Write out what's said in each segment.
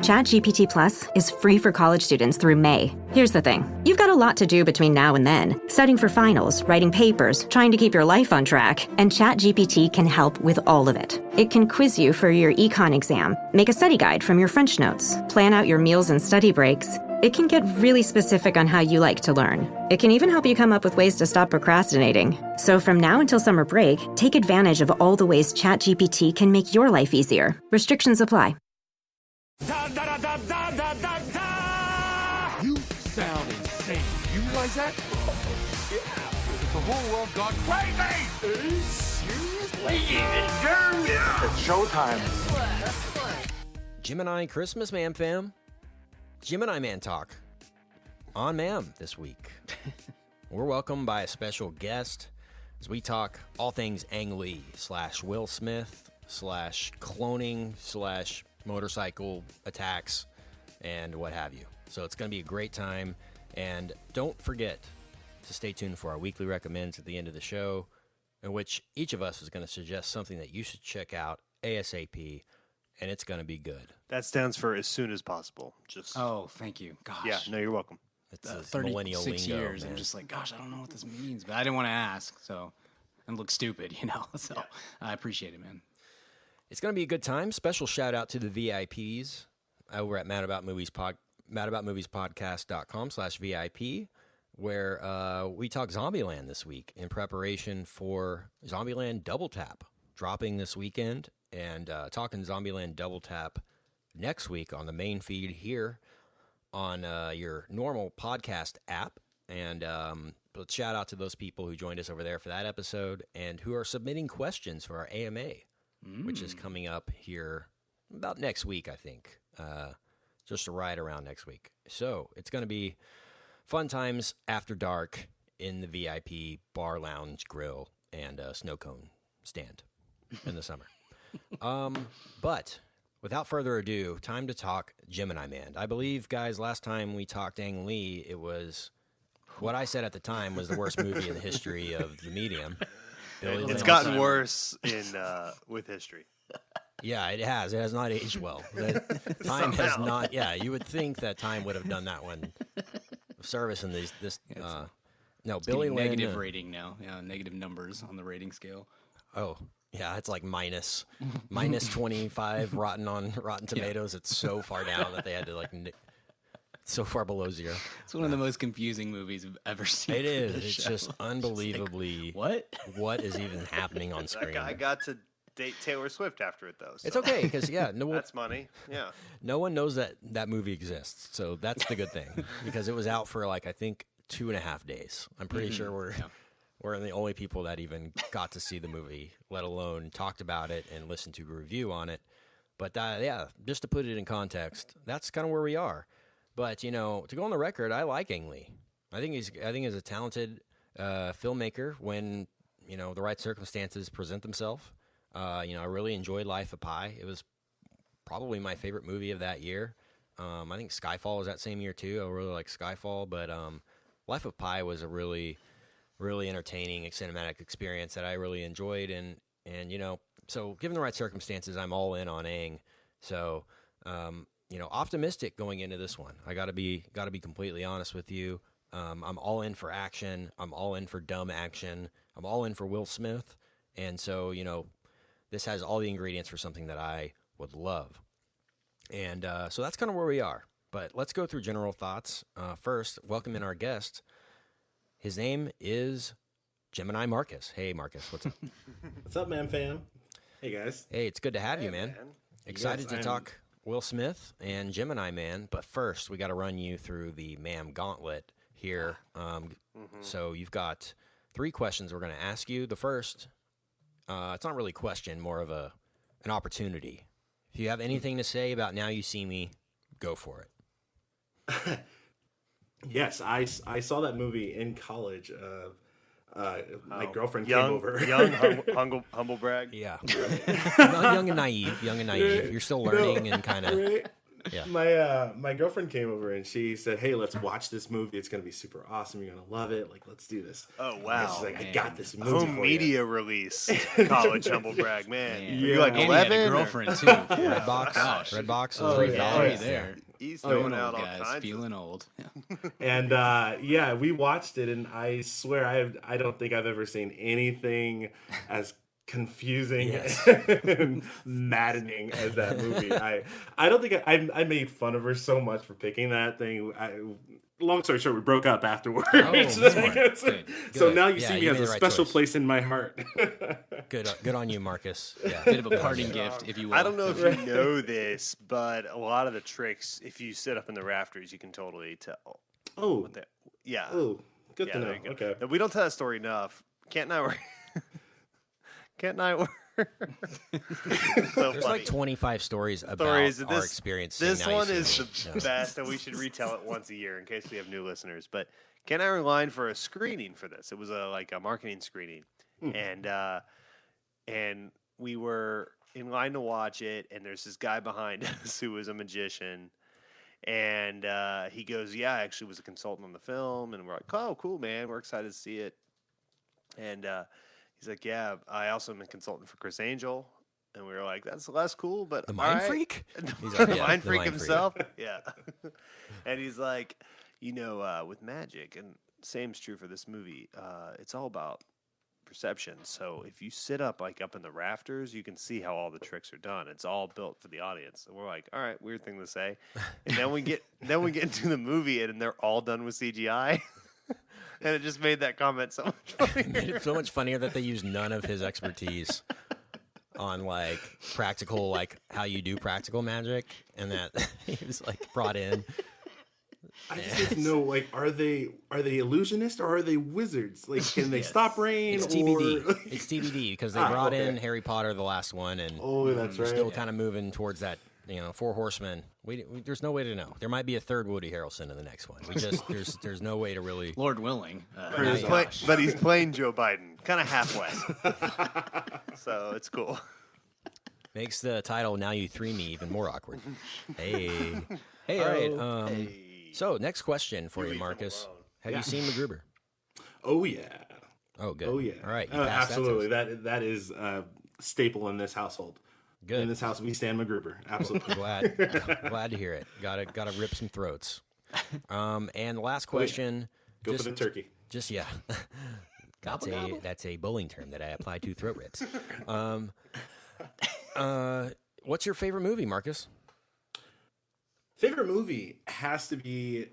ChatGPT Plus is free for college students through May. Here's the thing. You've got a lot to do between now and then. Studying for finals, writing papers, trying to keep your life on track. And ChatGPT can help with all of it. It can quiz you for your econ exam, make a study guide from your French notes, plan out your meals and study breaks. It can get really specific on how you like to learn. It can even help you come up with ways to stop procrastinating. So from now until summer break, take advantage of all the ways ChatGPT can make your life easier. Restrictions apply. Da, da, da, da, da, da, da. You sound insane. You realize that? Yeah. The whole world gone crazy. Are you serious? Ladies and germs. Yeah. It's showtime. Gemini Christmas Man fam. Gemini Man talk on Ma'am this week. We're welcomed by a special guest as we talk all things Ang Lee / Will Smith / cloning / motorcycle attacks and what have you. So it's going to be a great time. And don't forget to stay tuned for our weekly recommends at the end of the show, in which each of us is going to suggest something that you should check out ASAP. And it's going to be good. That stands for as soon as possible. Just Oh, thank you. Gosh. yeah, no, you're welcome. It's millennial 36 lingo, years. man. I'm just like, gosh, I don't know what this means, but I didn't want to ask, so and look stupid, you know. So I appreciate it, man. It's going to be a good time. Special shout out to the VIPs over at madaboutmoviespodcast.com/VIP, where we talk Zombieland this week in preparation for Zombieland Double Tap dropping this weekend, and talking Zombieland Double Tap next week on the main feed here on your normal podcast app. And but shout out to those people who joined us over there for that episode and who are submitting questions for our AMA, which is coming up here about next week, I think. Just right around next week. So it's going to be fun times after dark in the VIP bar, lounge, grill, and snow cone stand in the summer. But without further ado, time to talk Gemini Man. I believe, guys, last time we talked Ang Lee, it was what I said at the time was the worst movie in the history of the medium. It's gotten worse in with history. Yeah, it has. It has not aged well. Time has not. Yeah, you would think that time would have done that one of service in this. No, Billy Lynn. Negative rating now. Yeah, negative numbers on the rating scale. Oh, yeah, it's like minus 25 on Rotten Tomatoes. It's so far down that they had to so far below zero. It's one of the most confusing movies I've ever seen. It is. It's just unbelievably what is even happening on screen. That guy got to date Taylor Swift after it, though. So. It's okay because That's money. Yeah. No one knows that movie exists, so that's the good thing because it was out for I think 2.5 days. I'm pretty sure we're the only people that even got to see the movie, let alone talked about it and listened to a review on it. But just to put it in context, that's kind of where we are. But to go on the record, I like Ang Lee. I think he's a talented filmmaker when the right circumstances present themselves. I really enjoyed Life of Pi. It was probably my favorite movie of that year. I think Skyfall was that same year too. I really like Skyfall, but Life of Pi was a really entertaining cinematic experience that I really enjoyed, and so given the right circumstances, I'm all in on Ang. So optimistic going into this one. I gotta be completely honest with you. I'm all in for action. I'm all in for dumb action. I'm all in for Will Smith, and so this has all the ingredients for something that I would love. And so that's kind of where we are. But let's go through general thoughts. First, welcome in our guest. His name is Gemini Marcus. Hey, Marcus, what's up? What's up, man, fam? Hey, guys. Hey, it's good to have you, man. Excited to talk Will Smith and Gemini Man. But first, we got to run you through the Ma'am Gauntlet here. So you've got 3 questions we're going to ask you. The first, it's not really a question, more of an opportunity. If you have anything to say about Now You See Me, go for it. Yes, I saw that movie in college. My girlfriend came over. Humble brag. Yeah. young and naive. You're still learning and kind of... Yeah. My girlfriend came over and she said, "Hey, let's watch this movie. It's gonna be super awesome. You're gonna love it. Like, let's do this." Oh, And wow. she's like, man. "I got this movie Home for media you." release. College humble brag, man. Man. You like And he had 11? a or- girlfriend too. Redbox. Gosh. Redbox. Is Oh, $3. yeah. Valerie yeah. there. He's Oh, throwing yeah. out Old all guys kinds. feeling old. And yeah, we watched it, and I swear I don't think I've ever seen anything as confusing and maddening as that movie. I don't think I made fun of her so much for picking that thing. Long story short, we broke up afterwards. Oh, smart. Good. So Good. now you Yeah, see me you as made a the right special choice. place in my heart. Good on you, Marcus. Yeah. Bit of a parting gift, if you will. I don't know if you know this, but a lot of the tricks, if you sit up in the rafters, you can totally tell. Oh, Yeah. oh, good Yeah, to know. there you go. Okay. No, we don't tell that story enough. Kent and I were. Kent and I were. So There's funny. like 25 stories about Stories. our experience. seeing This Now You one See is Me. the Yeah. best, and we should retell it once a year in case we have new listeners. But Ken and I were in line for a screening for this. It was like a marketing screening, and we were in line to watch it. And there's this guy behind us who was a magician, and he goes, "Yeah, I actually was a consultant on the film." And we're like, "Oh, cool, man! We're excited to see it." And he's like, "Yeah, I also am a consultant for Chris Angel." And we were like, "That's less cool, but The all Mind right." Freak? The He's like, yeah, Mind the Freak Mind Freak. himself. Yeah. And he's like, with magic, and same's true for this movie, it's all about perception. So if you sit up in the rafters, you can see how all the tricks are done. It's all built for the audience. And we're like, all right, weird thing to say. And then we get into the movie, and they're all done with CGI. And it just made that comment so much funnier. Made it so much funnier that they used none of his expertise on like practical, like how you do practical magic, and that he was like brought in. I just need to know, like, are they illusionists or are they wizards? Like, can they stop rain? It's or... TBD. It's TBD because they brought okay. in Harry Potter, the last one, and Oh, that's we're right. still kind of moving towards that. Four Horsemen. There's no way to know. There might be a third Woody Harrelson in the next one. There's no way to really. Lord willing. But he's playing Joe Biden, kind of halfway. So it's cool. Makes the title "Now You Three Me" even more awkward. Hey, all right. So next question for you, Marcus. Have you seen MacGruber? Oh yeah. Oh, good. Oh yeah. All right. You passed that absolutely. test. That is a staple in this household. Good. In this house, we stand MacGruber. Absolutely. Glad to hear it. Gotta rip some throats. And the last question. Go for the turkey. Just yeah. That's a bowling term that I apply to throat rips. What's your favorite movie, Marcus? Favorite movie has to be,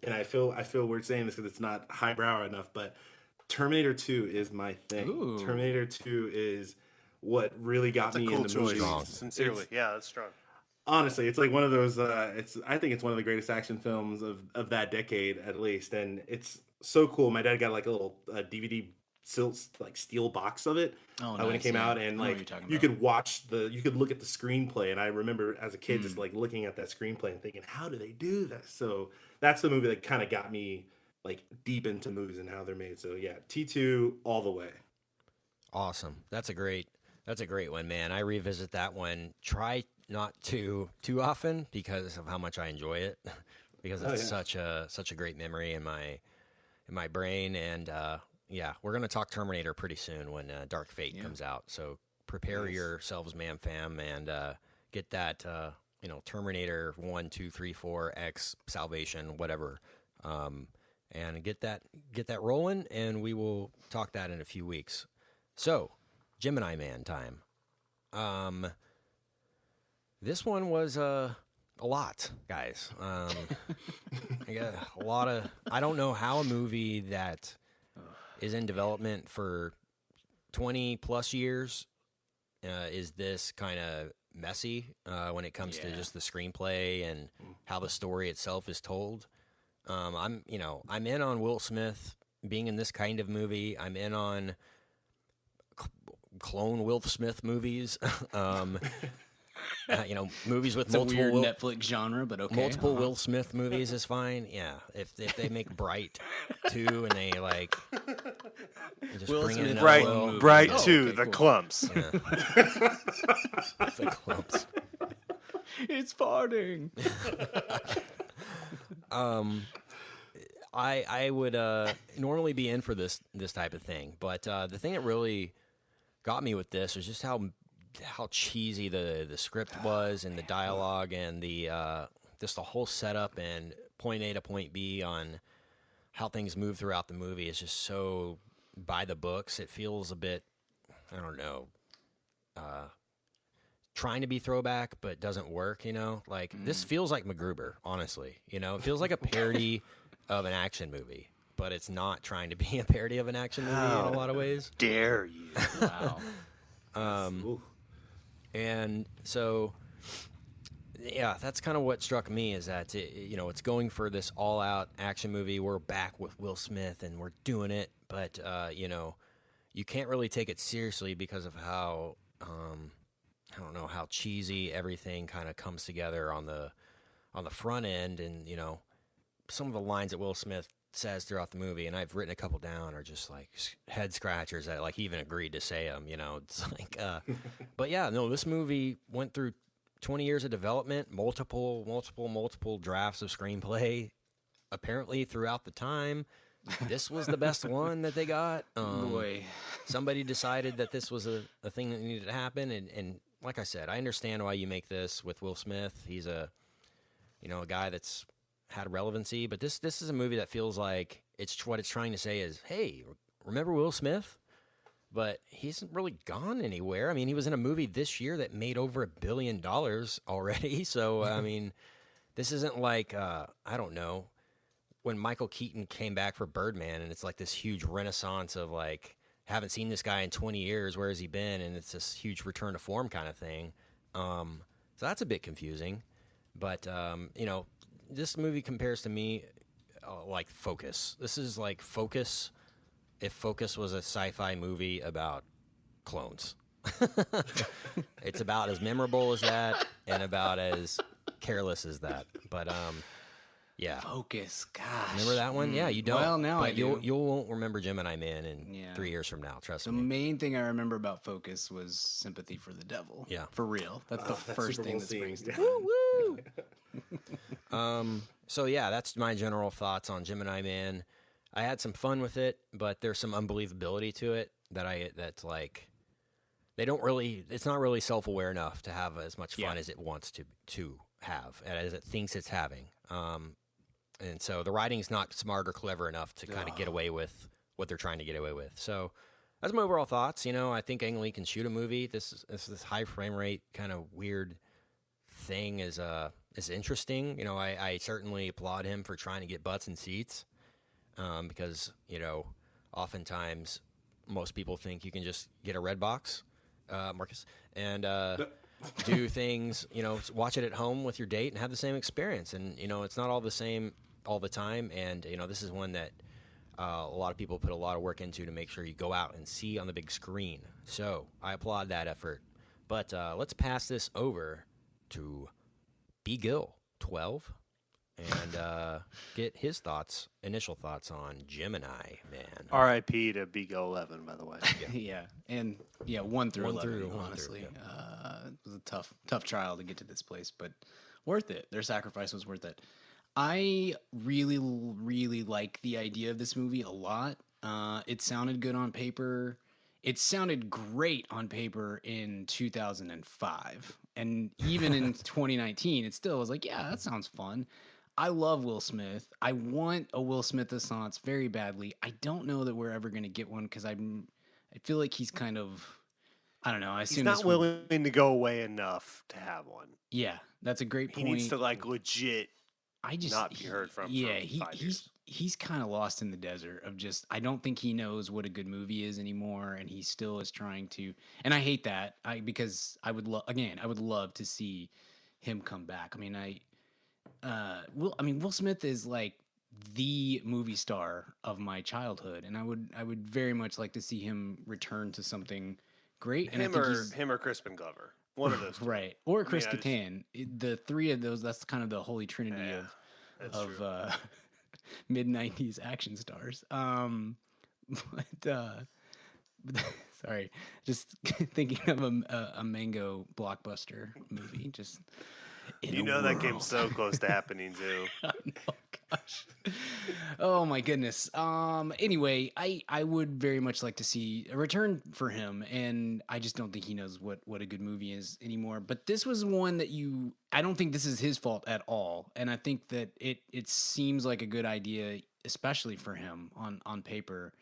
and I feel weird saying this because it's not highbrow enough, but Terminator 2 is my thing. Ooh. Terminator 2 is what really got That's a me cool into choice. movies. Sincerely. Yeah, that's strong. Honestly, it's like one of those. I think it's one of the greatest action films of that decade, at least, and it's so cool. My dad got like a little DVD steel box of it when it nice, came yeah. out, and I know what like you're talking you about. could watch you could look at the screenplay, and I remember as a kid just like looking at that screenplay and thinking, how do they do that? So that's the movie that kind of got me like deep into movies and how they're made. So yeah, T2 all the way. Awesome. That's a great one, man. I revisit that one. Try not too often because of how much I enjoy it, because it's such a great memory in my brain. And yeah, we're gonna talk Terminator pretty soon when Dark Fate comes out. So prepare yourselves, man, fam, and get that Terminator 1, 2, 3, 4, X, Salvation, whatever, and get that rolling. And we will talk that in a few weeks. So, Gemini Man time. This one was a lot, guys. I got a lot of. I don't know how a movie that is in development for 20 plus years is this kind of messy when it comes to just the screenplay and how the story itself is told. I'm in on Will Smith being in this kind of movie. I'm in on clone Will Smith movies. Movies with It's a multiple weird Netflix genre, but okay. multiple Will Smith movies is fine. Yeah, if they make Bright 2 and they like just Will bring in Smith another Bright, Will, Bright Oh, 2, okay, the cool. clumps. the clumps. It's farting. I would normally be in for this type of thing, but the thing that really got me with this was just how cheesy the script was and the dialogue and the just the whole setup and point A to point B on how things move throughout the movie is just so by the books. It feels a bit, I don't know, trying to be throwback, but doesn't work, you know? Like, this feels like MacGruber, honestly. You know, it feels like a parody of an action movie, but it's not trying to be a parody of an action movie in a lot of ways. Dare you? Wow. And so, yeah, that's kind of what struck me is that, it's going for this all-out action movie. We're back with Will Smith, and we're doing it, but, you can't really take it seriously because of how, I don't know, how cheesy everything kind of comes together on the front end. And, some of the lines that Will Smith says throughout the movie, and I've written a couple down, are just like head scratchers that like he even agreed to say them, it's like, but yeah, no, this movie went through 20 years of development, multiple drafts of screenplay, apparently throughout the time. This was the best one that they got. Boy. Somebody decided that this was a thing that needed to happen. And like I said, I understand why you make this with Will Smith. He's a guy that's had relevancy, but this is a movie that feels like what it's trying to say is, hey, remember Will Smith? But he hasn't really gone anywhere. I mean, he was in a movie this year that made over $1 billion already. So, I mean, this isn't like, I don't know, when Michael Keaton came back for Birdman, and it's like this huge renaissance of like, haven't seen this guy in 20 years, where has he been? And it's this huge return to form kind of thing. So that's a bit confusing. But, this movie compares to me like Focus. This is like Focus if Focus was a sci-fi movie about clones. It's about as memorable as that and about as careless as that. But yeah. Focus, gosh. Remember that one? Yeah, you don't. Well, now but I do. You won't remember Gemini Man in 3 years from now, trust The me. main thing I remember about Focus was Sympathy for the Devil. Yeah. For real. That's the first thing that springs to mind. So yeah, that's my general thoughts on Gemini Man. I had some fun with it, but there's some unbelievability to it that's like it's not really self-aware enough to have as much fun as it wants to have, as it thinks it's having. And so the writing's not smart or clever enough to kind of get away with what they're trying to get away with. So that's my overall thoughts. I think Ang Lee can shoot a movie. This high frame rate kind of weird thing is interesting. I certainly applaud him for trying to get butts in seats, because oftentimes most people think you can just get a red box, Marcus, and do things. Watch it at home with your date and have the same experience. And it's not all the same all the time. And this is one that a lot of people put a lot of work into to make sure you go out and see on the big screen. So I applaud that effort. But let's pass this over to B. Gill, 12, and get his initial thoughts on Gemini Man. R.I.P. to Beagle 11, by the way. Yeah. And 1 through 11, one honestly. through, It was a tough trial to get to this place, but worth it. Their sacrifice was worth it. I really, really like the idea of this movie a lot. It sounded good on paper. It sounded great on paper in 2005. And even in 2019, it still was like, yeah, that sounds fun. I love Will Smith. I want a Will Smith assance very badly. I don't know that we're ever going to get one because I feel like he's kind of, I don't know. I assume He's not willing to go away enough to have one. Yeah, that's a great point. He needs to legit not be heard from. Yeah, for 5 years. He's kind of lost in the desert of just, I don't think he knows what a good movie is anymore, and he still is trying to, and I hate that, because I would love to see him come back. I mean, Will Smith is like the movie star of my childhood, and I would very much like to see him return to something great. And him or Crispin Glover, one of those two. Right, or Chris Kattan. The three of those, that's kind of the holy trinity of mid-90s action stars. Sorry, just thinking of a Mango blockbuster movie. Just You know that came so close to happening too. Oh, gosh. Oh my goodness. Anyway, I would very much like to see a return for him, and I just don't think he knows what a good movie is anymore. But this was one that I don't think this is his fault at all, and I think that it seems like a good idea, especially for him on paper.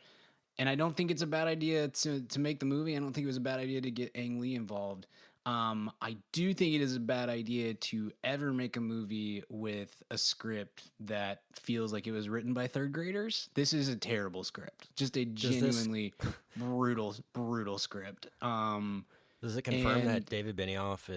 And I don't think it's a bad idea to make the movie. I don't think it was a bad idea to get Ang Lee involved. I do think it is a bad idea to ever make a movie with a script that feels like it was written by third graders. This is a terrible script. Just a genuinely brutal script. Does it confirm that David Benioff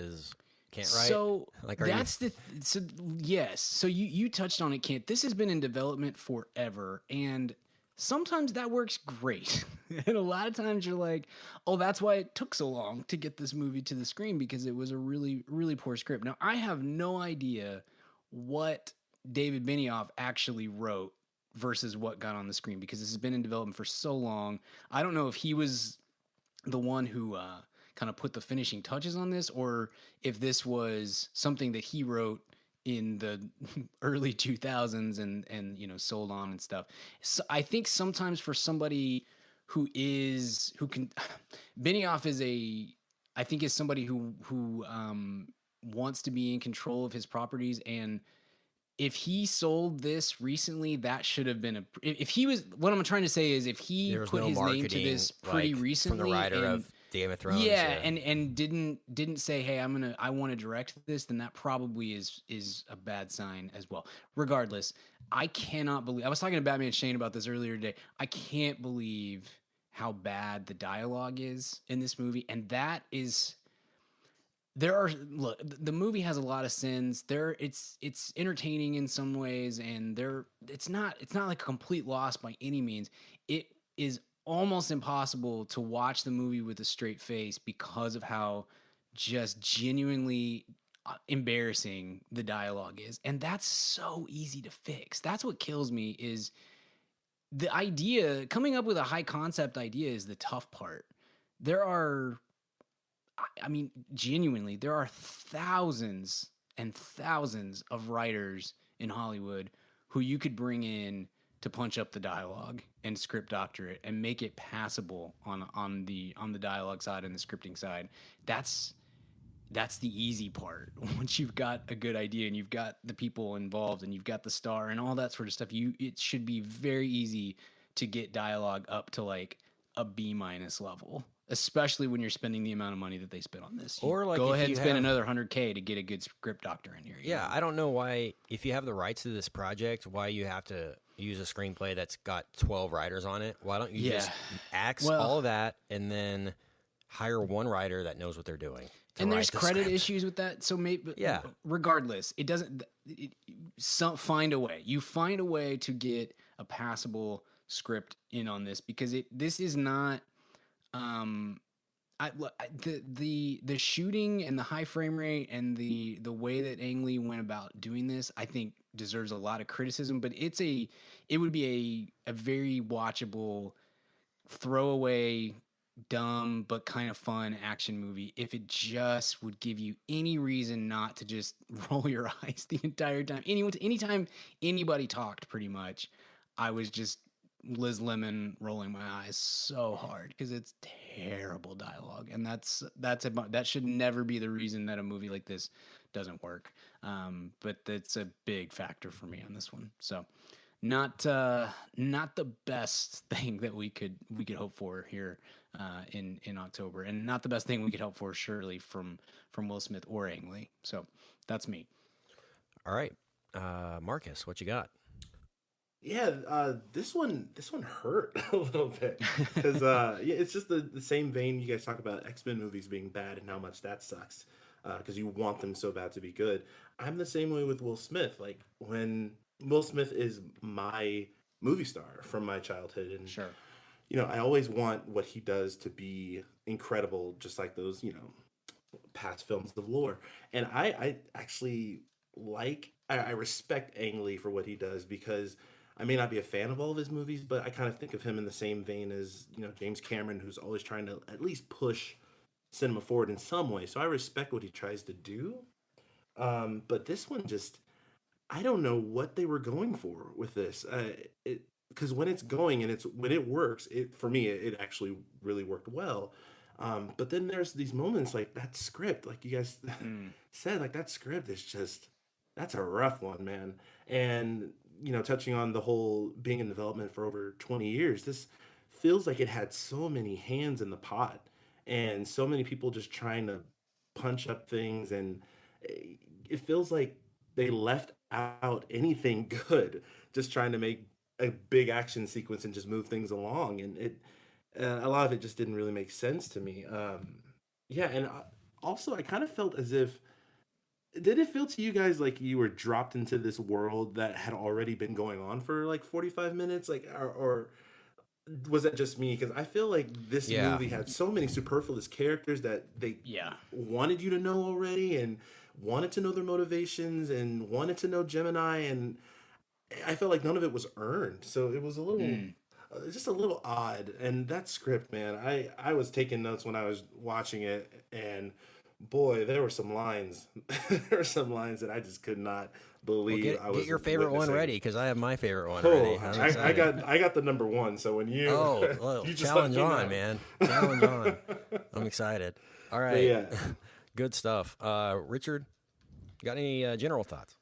can't write? So like, yes. So you touched on it, Kent. This has been in development forever, and sometimes that works great. And a lot of times you're like, oh, that's why it took so long to get this movie to the screen, because it was a really, really poor script. Now, I have no idea what David Benioff actually wrote versus what got on the screen, because this has been in development for so long. I don't know if he was the one who kind of put the finishing touches on this, or if this was something that he wrote in the early 2000s and sold on and stuff. So I think sometimes for somebody Benioff is somebody who wants to be in control of his properties, and if he sold this recently, that should have been if he was, what I'm trying to say is, if he put his name to this pretty recently, from the writer of Game of Thrones, and didn't say, hey, I want to direct this, then that probably is a bad sign as well. Regardless, I cannot believe, I was talking to Batman Shane about this earlier today. I can't believe how bad the dialogue is in this movie, and that is. The movie has a lot of sins. It's entertaining in some ways, and it's not like a complete loss by any means. It is almost impossible to watch the movie with a straight face because of how just genuinely embarrassing the dialogue is, and that's so easy to fix. That's what kills me, is the idea. Coming up with a high concept idea is the tough part. Genuinely, there are thousands and thousands of writers in Hollywood who you could bring in to punch up the dialogue and script doctor it and make it passable on the dialogue side and the scripting side. That's the easy part. Once you've got a good idea and you've got the people involved and you've got the star and all that sort of stuff, it should be very easy to get dialogue up to like a B- level. Especially when you're spending the amount of money that they spent on this. Or like, go ahead and spend another $100K to get a good script doctor in here. Yeah, I don't know why, if you have the rights to this project, why you have to use a screenplay that's got 12 writers on it. Why don't you just axe all of that and then hire one writer that knows what they're doing? And there's credit issues with that. So regardless, it doesn't. Find a way. You find a way to get a passable script in on this, because this is not. The shooting and the high frame rate and the way that Ang Lee went about doing this, I think deserves a lot of criticism, but it would be a very watchable, throwaway, dumb but kind of fun action movie if it just would give you any reason not to just roll your eyes the entire time. Anytime anybody talked, pretty much, I was just Liz Lemon rolling my eyes so hard, because it's terrible dialogue, and that should never be the reason that a movie like this doesn't work. But that's a big factor for me on this one. So not the best thing that we could hope for here in October, and not the best thing we could hope for surely from Will Smith or Ang Lee. So that's me. All right, Marcus, what you got? Yeah, this one hurt a little bit, because it's just the same vein you guys talk about X-Men movies being bad and how much that sucks, because you want them so bad to be good. I'm the same way with Will Smith. Like, when Will Smith is my movie star from my childhood, and sure, I always want what he does to be incredible, just like those past films of lore. And I actually I respect Ang Lee for what he does, because I may not be a fan of all of his movies, but I kind of think of him in the same vein as, James Cameron, who's always trying to at least push cinema forward in some way. So I respect what he tries to do. But this one just, I don't know what they were going for with this. Because when it's going and when it works, for me it actually really worked well. But then there's these moments like that script, like you guys said, like that script is just, that's a rough one, man. And touching on the whole being in development for over 20 years, this feels like it had so many hands in the pot and so many people just trying to punch up things, and it feels like they left out anything good, just trying to make a big action sequence and just move things along, and a lot of it just didn't really make sense to me. Yeah, and also I kind of felt as if, did it feel to you guys like you were dropped into this world that had already been going on for like 45 minutes, like, or was that just me? Because I feel like this movie had so many superfluous characters that they wanted you to know already, and wanted to know their motivations, and wanted to know Gemini, and I felt like none of it was earned. So it was a little, just a little odd. And that script, man, I was taking notes when I was watching it, and boy, there were some lines. There were some lines that I just could not believe. Get your favorite one ready, because I have my favorite one ready. ready. I got the number one. So when you you just challenge on, man, challenge on. I'm excited. All right, yeah. Good stuff. Richard, got any general thoughts?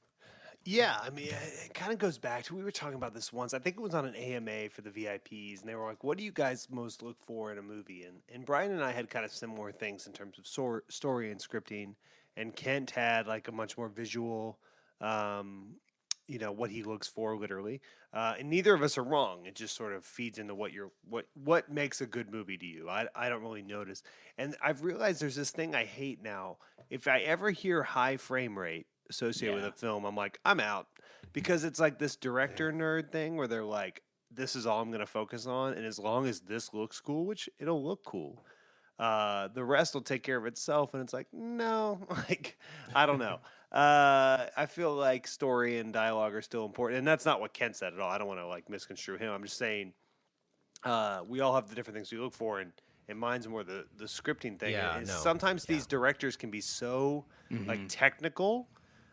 Yeah, I mean, it kind of goes back to, we were talking about this once. I think it was on an AMA for the VIPs, and they were like, what do you guys most look for in a movie? And Brian and I had kind of similar things in terms of story and scripting, and Kent had like a much more visual, what he looks for literally. And neither of us are wrong. It just sort of feeds into what makes a good movie to you. I don't really notice. And I've realized there's this thing I hate now. If I ever hear high frame rate associated with a film, I'm like, I'm out, because it's like this director nerd thing where they're like, this is all I'm going to focus on, and as long as this looks cool, which it'll look cool, the rest will take care of itself. And it's like, no, like, I don't know. I feel like story and dialogue are still important, and that's not what Ken said at all. I don't want to like misconstrue him. I'm just saying we all have the different things we look for, and mine's more the scripting thing. Sometimes these directors can be so like technical.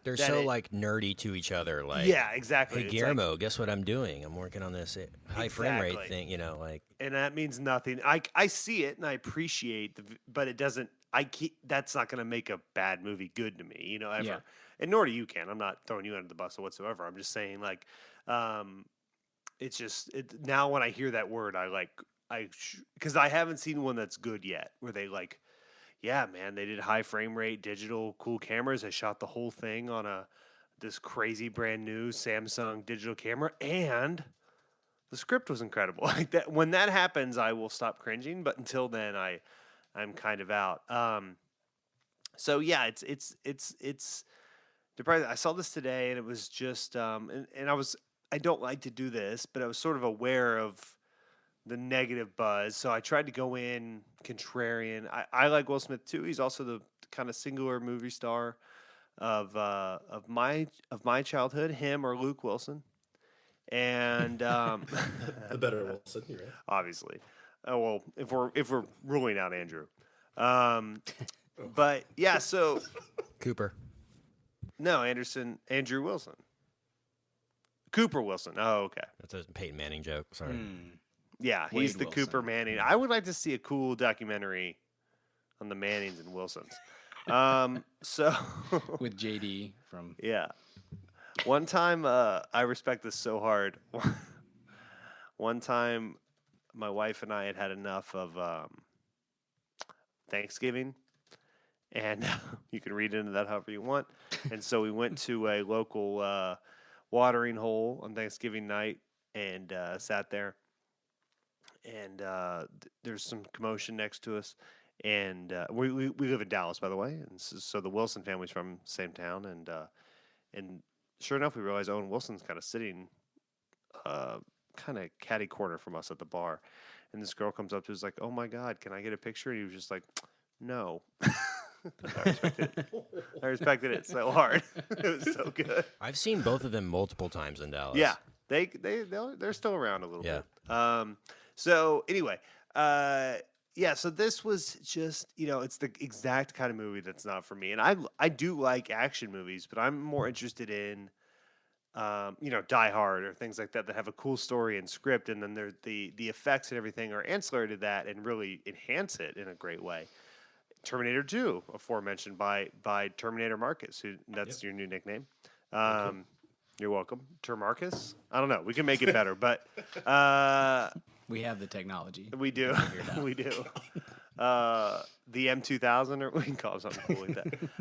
They're so like nerdy to each other. Like, exactly. Hey, Guillermo, guess what I'm doing? I'm working on this high frame rate thing. Like, and that means nothing. I see it and I appreciate but it doesn't. That's not going to make a bad movie good to me. Ever. Yeah. And nor do you, Ken. I'm not throwing you under the bus whatsoever. I'm just saying, like, it's just now when I hear that word, because I haven't seen one that's good yet, where they like. Yeah, man, they did high frame rate, digital, cool cameras. They shot the whole thing on this crazy brand new Samsung digital camera, and the script was incredible. Like that, when that happens, I will stop cringing. But until then, I'm kind of out. So yeah, it's depressing. I saw this today, and it was just and I don't like to do this, but I was sort of aware of the negative buzz, so I tried to go in contrarian. I like Will Smith too. He's also the kind of singular movie star of my childhood, him or Luke Wilson, and the better Wilson, you're right. Obviously. Well, if we're ruling out Andrew, but yeah, so Cooper. No, Andrew Wilson, Cooper Wilson. Oh, okay. That's a Peyton Manning joke. Sorry. Yeah, he's the Cooper Manning. I would like to see a cool documentary on the Mannings and Wilsons. So with JD from one time, I respect this so hard. One time, my wife and I had enough of Thanksgiving, and you can read into that however you want. And so we went to a local watering hole on Thanksgiving night and sat there. And there's some commotion next to us, and we live in Dallas, by the way, and so the Wilson family's from the same town, and sure enough, we realized Owen Wilson's kind of sitting, kind of catty corner from us at the bar, and this girl comes up to us like, "Oh my God, can I get a picture?" And he was just like, "No." I respected it so hard. It was so good. I've seen both of them multiple times in Dallas. Yeah, they're still around a little bit. So anyway, yeah, so this was just, it's the exact kind of movie that's not for me. And I do like action movies, but I'm more interested in Die Hard or things like that that have a cool story and script, and then the effects and everything are ancillary to that and really enhance it in a great way. Terminator 2, aforementioned by Terminator Marcus, who that's your new nickname. You're welcome. Termarcus? I don't know. We can make it better, but We have the technology. we do. We do. The M2000, or we can call it something cool like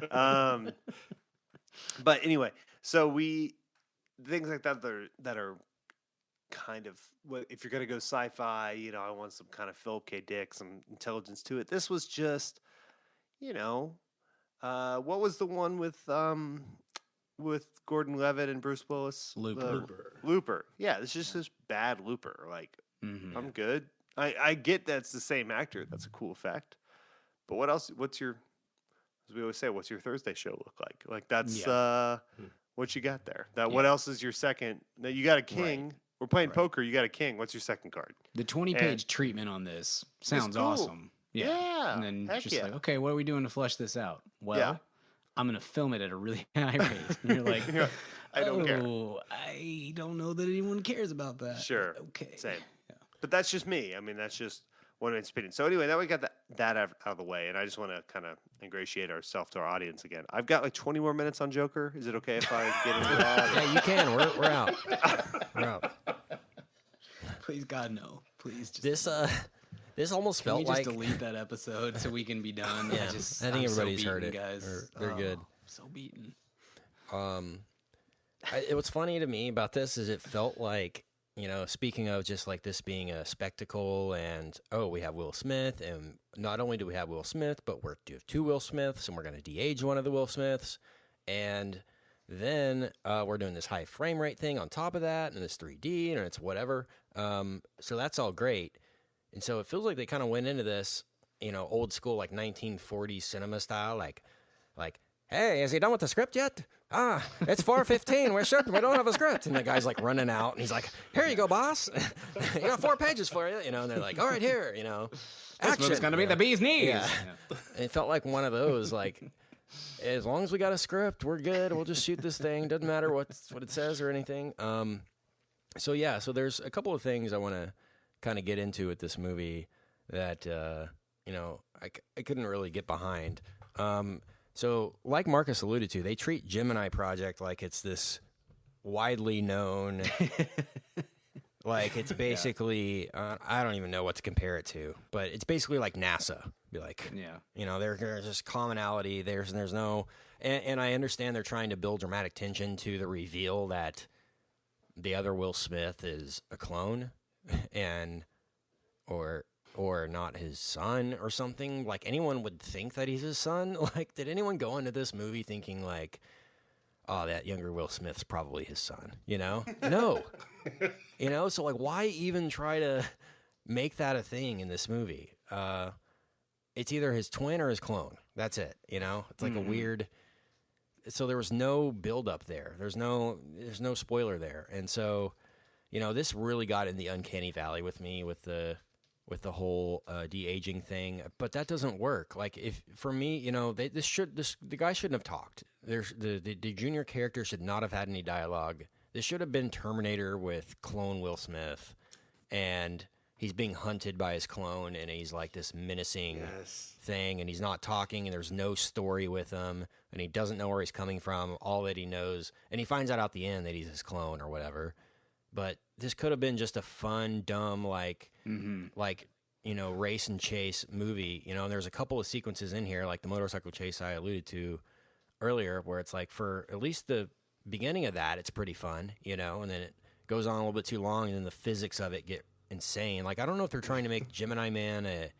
that. But anyway, so things like that are kind of, if you're gonna go sci-fi, I want some kind of Philip K. Dick, some intelligence to it. This was just, what was the one with Gordon Levitt and Bruce Willis? Looper. Yeah, it's just this bad Looper. Like, I'm good. I get that's the same actor. That's a cool effect. But what else? As we always say, what's your Thursday show look like? Like, that's what you got there. What else is your second? Now, you got a king. Right. We're playing poker. You got a king. What's your second card? The 20-page treatment on this sounds cool. Awesome. Yeah. And then just like, okay, what are we doing to flesh this out? Well, I'm going to film it at a really high rate. And you're like, I don't care. I don't know that anyone cares about that. Sure. Okay. Same. Yeah. But that's just me. I mean, that's just one man's opinion. So anyway, now we got that out of the way, and I just want to kind of ingratiate ourselves to our audience again. I've got like 20 more minutes on Joker. Is it okay if I get into that? Yeah, you can. We're out. We're out. Please, God, no. Please, just this almost can felt we just like delete that episode so we can be done. Yeah, I think everybody's heard it, guys. They're good. So beaten. What's funny to me about this is it felt like, speaking of just like this being a spectacle, and we have Will Smith, and not only do we have Will Smith, but we have two Will Smiths, and we're going to de-age one of the Will Smiths, and then we're doing this high frame rate thing on top of that, and this 3D, and it's whatever. So that's all great. And so it feels like they kind of went into this, old school, like 1940s cinema style, like, hey, is he done with the script yet? It's 4:15. We don't have a script. And the guy's like running out, and he's like, here you go, boss. You got 4 pages for you, and they're like, all right, here, action. It's going to be the bee's knees. Yeah. It felt like one of those, like, as long as we got a script, we're good. We'll just shoot this thing. Doesn't matter what it says or anything. So there's a couple of things I want to kind of get into with this movie that, I couldn't really get behind. So like Marcus alluded to, they treat Gemini Project like it's this widely known, like it's basically, I don't even know what to compare it to, but it's basically like NASA. Be like, there's just commonality. There's no, and I understand they're trying to build dramatic tension to the reveal that the other Will Smith is a clone, or not his son or something. Like, anyone would think that he's his son. Like, did anyone go into this movie thinking like, oh, that younger Will Smith's probably his son? No. So like, why even try to make that a thing in this movie? It's either his twin or his clone. That's it. It's like a weird. So there was no build up there. There's no spoiler there, and so this really got in the uncanny valley with me with the whole de-aging thing. But that doesn't work. Like, if for me, the guy shouldn't have talked. The junior character should not have had any dialogue. This should have been Terminator with clone Will Smith, and he's being hunted by his clone, and he's like this menacing thing, and he's not talking, and there's no story with him, and he doesn't know where he's coming from. All that he knows, and he finds out at the end that he's his clone or whatever. But this could have been just a fun, dumb, race and chase movie. And there's a couple of sequences in here, like the motorcycle chase I alluded to earlier, where it's like, for at least the beginning of that, it's pretty fun, and then it goes on a little bit too long, and then the physics of it get insane. Like, I don't know if they're trying to make Gemini Man a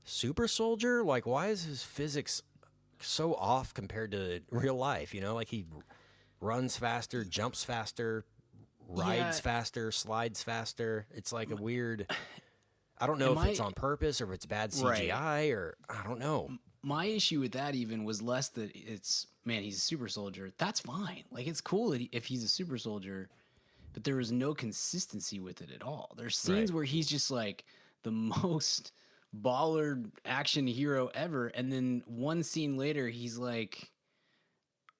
super soldier. Like, why is his physics so off compared to real life? Like, he runs faster, jumps faster, rides faster, slides faster. It's like a weird. I don't know if it's on purpose or if it's bad CGI or I don't know. My issue with that even was less that he's a super soldier. That's fine. Like, it's cool if he's a super soldier, but there was no consistency with it at all. There's scenes where he's just like the most baller action hero ever, and then one scene later he's like,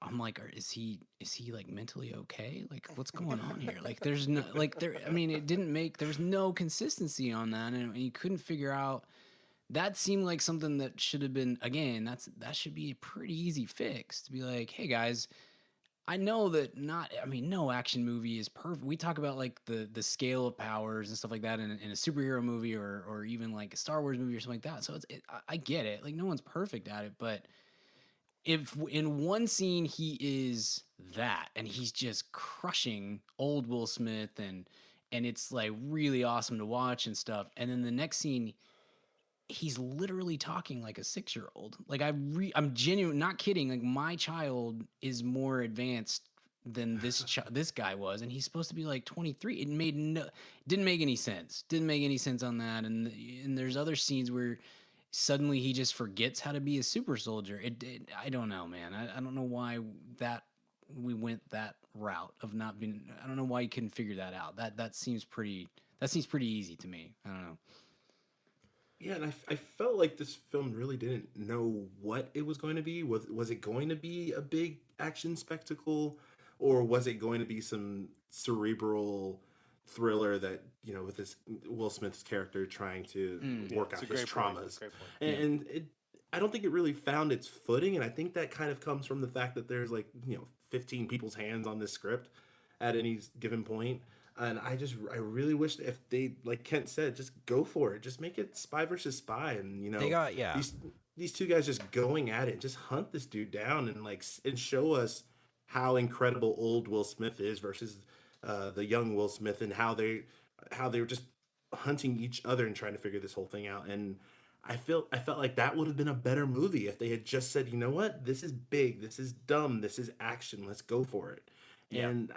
I'm like, is he like mentally okay? Like, what's going on here? Like, there's no I mean, it didn't make, there was no consistency on that, and you couldn't figure out. That seemed like something that should have been, again, that should be a pretty easy fix to be like, hey guys, I know that no action movie is perfect. We talk about like the scale of powers and stuff like that in a superhero movie or even like a Star Wars movie or something like that. So I get it. Like, no one's perfect at it, but if in one scene he is that and he's just crushing old Will Smith and it's like really awesome to watch and stuff, and then the next scene he's literally talking like a 6-year-old. Like, I'm genuine, not kidding. Like, my child is more advanced than this guy was, and he's supposed to be like 23. It didn't make any sense. Didn't make any sense on that. And there's other scenes where suddenly he just forgets how to be a super soldier. I don't know, man. I don't know why that we went that route of not being. I don't know why you couldn't figure that out. That seems pretty easy to me. I don't know. Yeah, and I felt like this film really didn't know what it was going to be. Was it going to be a big action spectacle, or was it going to be some cerebral thriller that, with this Will Smith's character trying to work out his traumas? And I don't think it really found its footing, and I think that kind of comes from the fact that there's 15 people's hands on this script at any given point. And I really wish if they, like Kent said, just go for it. Just make it spy versus spy. And, they got, these two guys just going at it. Just hunt this dude down and show us how incredible old Will Smith is versus the young Will Smith, and how they were just hunting each other and trying to figure this whole thing out. And I felt like that would have been a better movie if they had just said, you know what, this is big, this is dumb, this is action, let's go for it. Yeah. And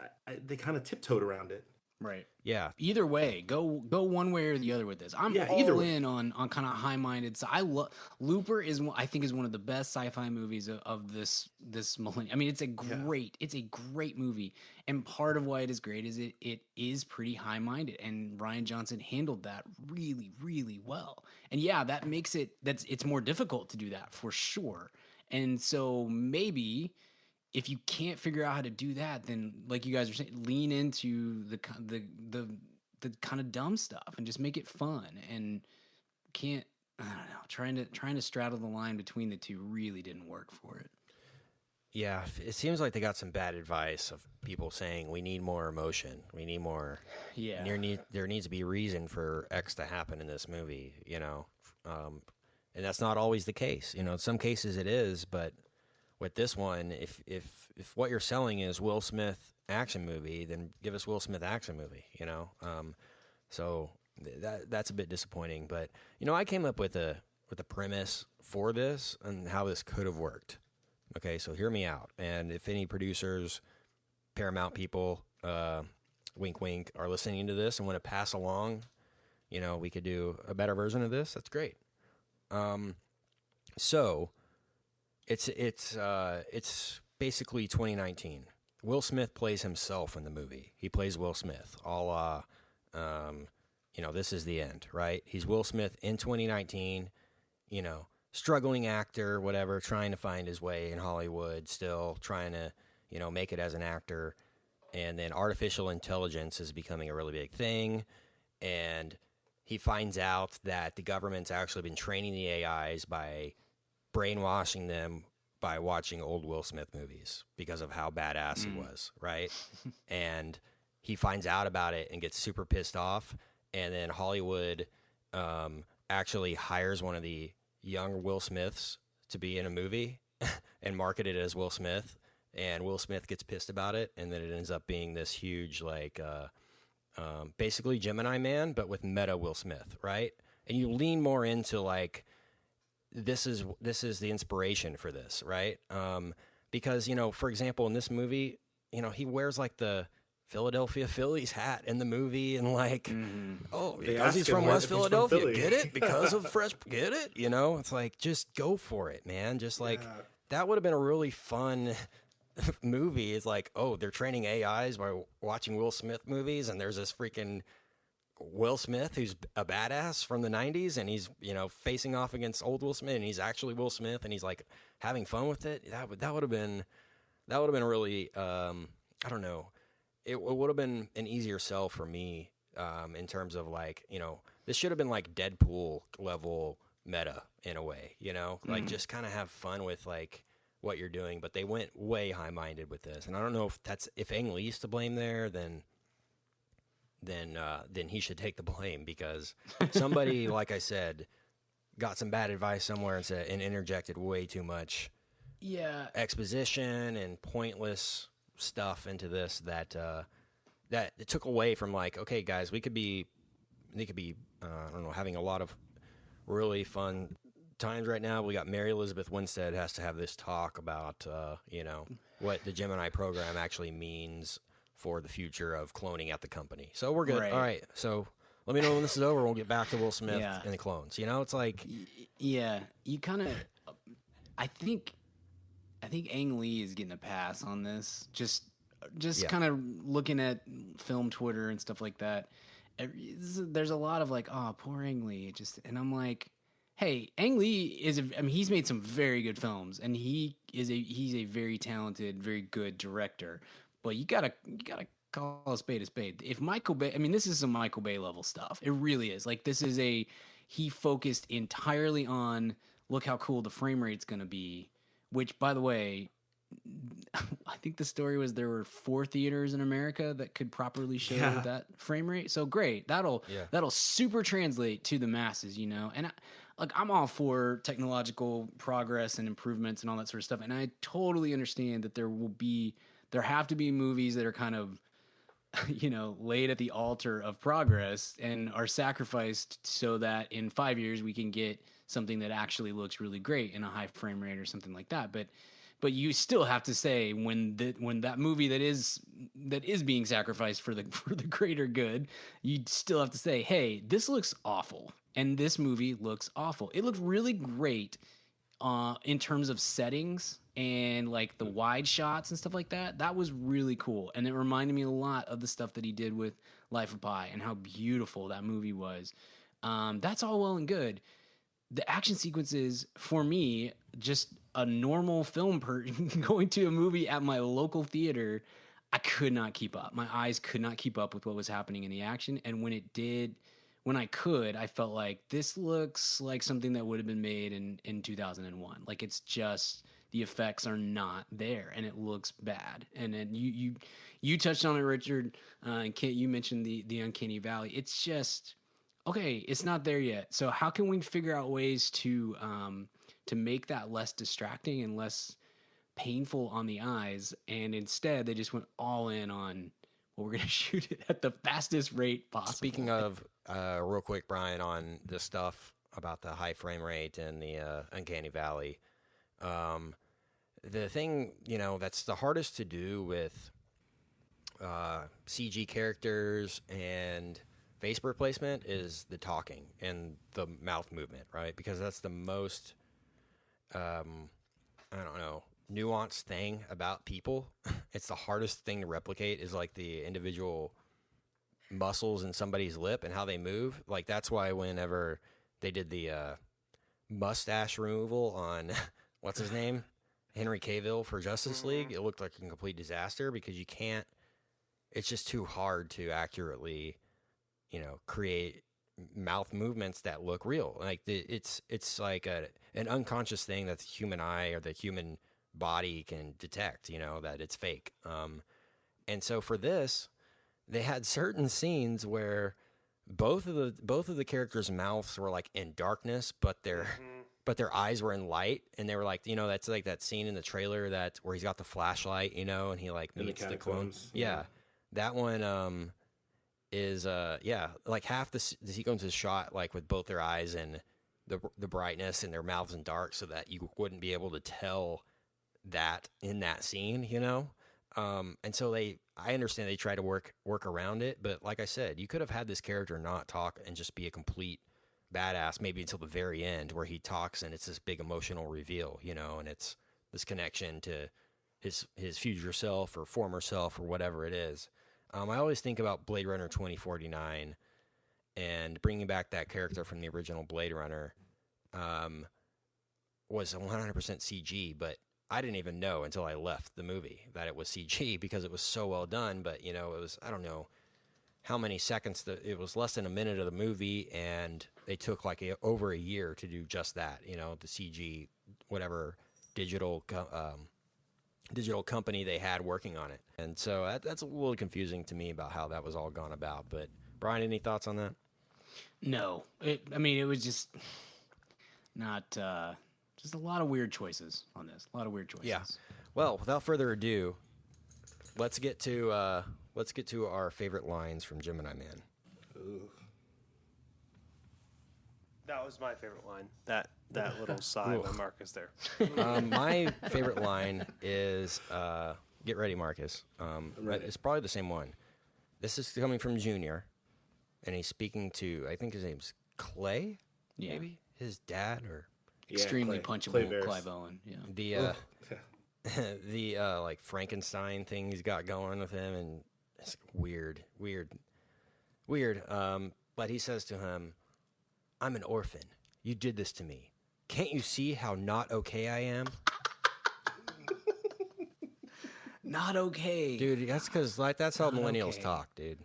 they kind of tiptoed around it. Right. Yeah. Either way, go one way or the other with this. I'm all in on kind of high-minded. So Looper I think is one of the best sci-fi movies of this millennium. I mean, it's a great movie, and part of why it is great is it is pretty high-minded, and Rian Johnson handled that really, really well. And yeah, that makes it's more difficult to do that for sure. And so maybe, if you can't figure out how to do that, then, like you guys are saying, lean into the kind of dumb stuff and just make it fun. And I don't know, trying to straddle the line between the two really didn't work for it. Yeah, it seems like they got some bad advice of people saying we need more emotion, we need more. Yeah, there needs to be reason for X to happen in this movie, and that's not always the case. In some cases it is, but with this one, if what you're selling is Will Smith action movie, then give us Will Smith action movie, So that's a bit disappointing. But I came up with a premise for this and how this could have worked. Okay, so hear me out. And if any producers, Paramount people, wink wink, are listening to this and want to pass along, we could do a better version of this. That's great. So. It's basically 2019. Will Smith plays himself in the movie. He plays Will Smith. This is the end, right? He's Will Smith in 2019, struggling actor, whatever, trying to find his way in Hollywood, still trying to, make it as an actor. And then artificial intelligence is becoming a really big thing. And he finds out that the government's actually been training the AIs by brainwashing them by watching old Will Smith movies because of how badass he was, right? And he finds out about it and gets super pissed off, and then Hollywood actually hires one of the young Will Smiths to be in a movie and market it as Will Smith, and Will Smith gets pissed about it, and then it ends up being this huge, basically Gemini Man, but with meta Will Smith, right? And you lean more into this is the inspiration for this, right? Because, for example, in this movie, he wears the Philadelphia Phillies hat in the movie, and because he's from West Philadelphia, get it? Because of fresh, get it? It's just go for it, man. Just that would have been a really fun movie. It's they're training AIs by watching Will Smith movies, and there's this freaking Will Smith, who's a badass from the 90s, and he's, facing off against old Will Smith, and he's actually Will Smith, and he's like having fun with it. That would have been really, I don't know. It would have been an easier sell for me in terms of like, this should have been like Deadpool level meta in a way, like just kind of have fun with like what you're doing. But they went way high minded with this, and I don't know if Ang Lee's to blame there, then he should take the blame, because somebody, like I said, got some bad advice somewhere and interjected way too much exposition and pointless stuff into this that it took away from like, okay, guys, they could be I don't know, having a lot of really fun times right now. We got Mary Elizabeth Winstead has to have this talk about what the Gemini program actually means for the future of cloning at the company. So we're good. Right. All right. So let me know when this is over. We'll get back to Will Smith and the clones. It's like, yeah, you kind of. I think Ang Lee is getting a pass on this. Just kind of looking at film Twitter and stuff like that. There's a lot of like, oh, poor Ang Lee. And I'm like, hey, Ang Lee he's made some very good films, and he's a very talented, very good director. But you gotta call a spade a spade. If Michael Bay, this is some Michael Bay level stuff. It really is. Like, this is he focused entirely on, look how cool the frame rate's gonna be. Which, by the way, I think the story was there were 4 theaters in America that could properly show that frame rate. So great, that'll super translate to the masses, And I'm all for technological progress and improvements and all that sort of stuff. And I totally understand that there have to be movies that are kind of, laid at the altar of progress and are sacrificed so that in 5 years we can get something that actually looks really great in a high frame rate or something like that. But you still have to say when that movie that is being sacrificed for the greater good, you still have to say, hey, this looks awful, and this movie looks awful. It looked really great in terms of settings and like the wide shots and stuff like that. That was really cool, and it reminded me a lot of the stuff that he did with Life of Pi and how beautiful that movie was. That's all well and good. The action sequences, for me, just a normal film going to a movie at my local theater, I could not keep up. My eyes could not keep up with what was happening in the action. And when I could, I felt like this looks like something that would have been made in 2001. Like, it's just, the effects are not there, and it looks bad. And then you touched on it, Richard, and Kent, you mentioned the uncanny valley. It's just, okay, it's not there yet. So how can we figure out ways to make that less distracting and less painful on the eyes? And instead, they just went all in on, well, we're going to shoot it at the fastest rate possible. Speaking of, real quick, Brian, on this stuff about the high frame rate and the uncanny valley, the thing, that's the hardest to do with CG characters and face replacement is the talking and the mouth movement, right? Because that's the most, I don't know, nuanced thing about people. It's the hardest thing to replicate is like the individual muscles in somebody's lip and how they move. Like, that's why whenever they did the mustache removal on, what's his name? Henry Cavill for Justice League, it looked like a complete disaster because you can't, it's just too hard to accurately create mouth movements that look real. Like it's like an unconscious thing that the human eye or the human body can detect, that it's fake. And so for this, they had certain scenes where both of the characters' mouths were like in darkness, but their eyes were in light, and they were like, that's like that scene in the trailer where he's got the flashlight, and he like meets the clones. Yeah. That one is like half the sequence is shot like with both their eyes and the brightness and their mouths in dark, so that you wouldn't be able to tell that in that scene, and so I understand they try to work around it, but like I said, you could have had this character not talk and just be a complete badass maybe until the very end where he talks and it's this big emotional reveal, and it's this connection to his future self or former self or whatever it is. I always think about Blade Runner 2049 and bringing back that character from the original Blade Runner was 100% CG, but I didn't even know until I left the movie that it was CG because it was so well done. But, you know, it was, I don't know how many seconds, it was less than a minute of the movie, and they took like over a year to do just that, you know, the CG, whatever digital company they had working on it. And so that's a little confusing to me about how that was all gone about. But Brian, any thoughts on that? No, it was just not, just a lot of weird choices on this. A lot of weird choices. Yeah. Well, without further ado, let's get to our favorite lines from Gemini Man. Ooh. That was my favorite line. That little sigh by Marcus there. My favorite line is, get ready, Marcus. It's probably the same one. This is coming from Junior, and he's speaking to, I think his name's Clay, maybe? His dad, or... Extremely punchable Clive Owen. Yeah. The like Frankenstein thing he's got going with him, and it's weird. But he says to him, "I'm an orphan. You did this to me. Can't you see how not okay I am?" Not okay, dude. That's because like that's how millennials talk, dude.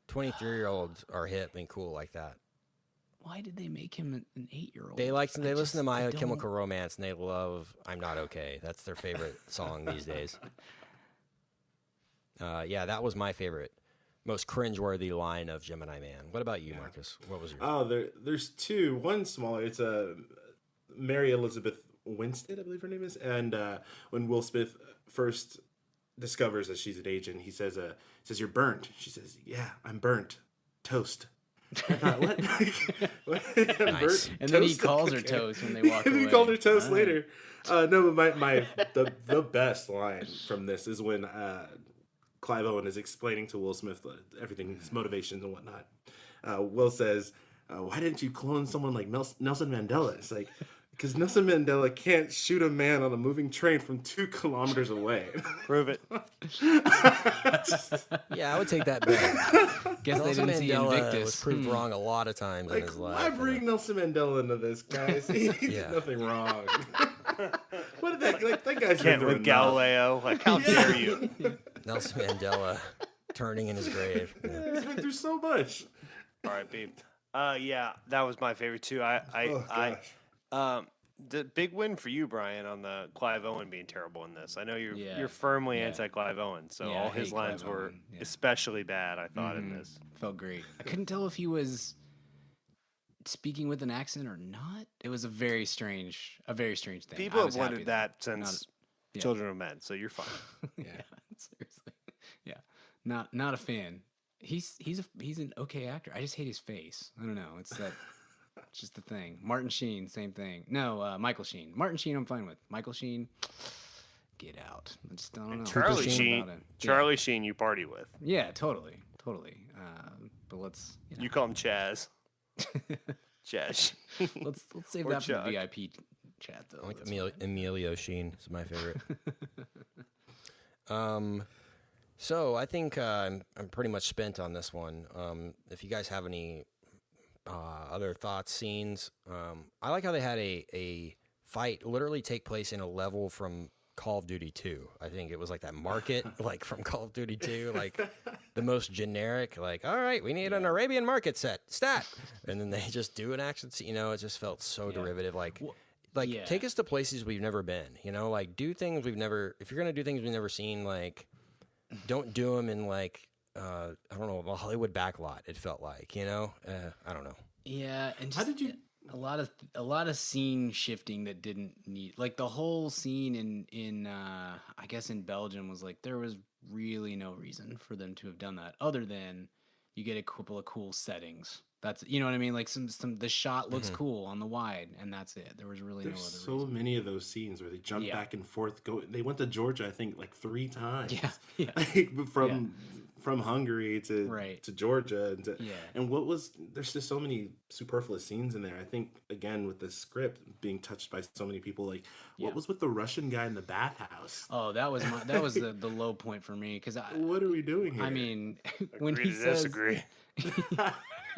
23-year-olds are hip and cool like that. Why did they make him an 8-year-old? They listen to My Chemical Romance, and they love "I'm Not Okay." That's their favorite song these days. Yeah, that was my favorite, most cringeworthy line of Gemini Man. What about you, Marcus? What was yours? Oh, there's two. One smaller. It's Mary Elizabeth Winstead, I believe her name is. And when Will Smith first discovers that she's an agent, he says, "You're burnt." She says, "Yeah, I'm burnt. Toast." I thought, what? What? Nice. And then he calls her Toast when they walk away. And he called her Toast later. No, but the best line from this is when Clive Owen is explaining to Will Smith everything, his motivations and whatnot. Will says, "Why didn't you clone someone like Nelson Mandela?" It's like, because Nelson Mandela can't shoot a man on a moving train from 2 kilometers away. Prove it. Yeah, I would take that bet. Guess they didn't see Mandela Invictus. was proved wrong a lot of times in his life. Why bring Nelson Mandela into this, guys? He did nothing wrong. What did that guy's Can't with Galileo. Like, how dare you? Nelson Mandela turning in his grave. Yeah. He's been through so much. R.I.P. Yeah, that was my favorite too. The big win for you, Brian, on the Clive Owen being terrible in this. I know you're firmly anti-Clive Owen, so all his lines were especially bad, I thought, in this. Felt great. I couldn't tell if he was speaking with an accent or not. It was a very strange thing. People have wanted that since Children of Men, so you're fine. Seriously. Yeah. Not a fan. He's an okay actor. I just hate his face. I don't know. It's just the thing. Martin Sheen, same thing. No, Michael Sheen. Martin Sheen, I'm fine with. Michael Sheen, get out. I just don't know. Charlie Sheen, you party with. Yeah, totally. But let's. You call him Chaz. Chaz. let's save that for the VIP chat though. I like Emilio Sheen is my favorite. So I think I'm pretty much spent on this one. If you guys have any other thoughts, scenes, I like how they had a fight literally take place in a level from Call of Duty 2. I think it was like that market, like from Call of Duty 2, like the most generic, like, all right, we need an Arabian market stat. And then they just do an action scene, it just felt so derivative. Take us to places we've never been, like do things we've never, if you're going to do things we've never seen, like don't do them in like, I don't know, the Hollywood backlot, it felt like, I don't know. Yeah. And just, how did you, a lot of scene shifting that didn't need, like the whole scene in I guess in Belgium was like, there was really no reason for them to have done that other than you get a couple of cool settings. That's, you know what I mean? Like the shot looks cool on the wide, and that's it. There was really no other reason. So many of those scenes where they jump back and forth. They went to Georgia, I think, like 3 times. Yeah. Like from Hungary to Georgia, and there's just so many superfluous scenes in there. I think again with the script being touched by so many people, like what was with the Russian guy in the bathhouse? Oh, that was the low point for me because what are we doing here? I mean, when agree he to says disagree.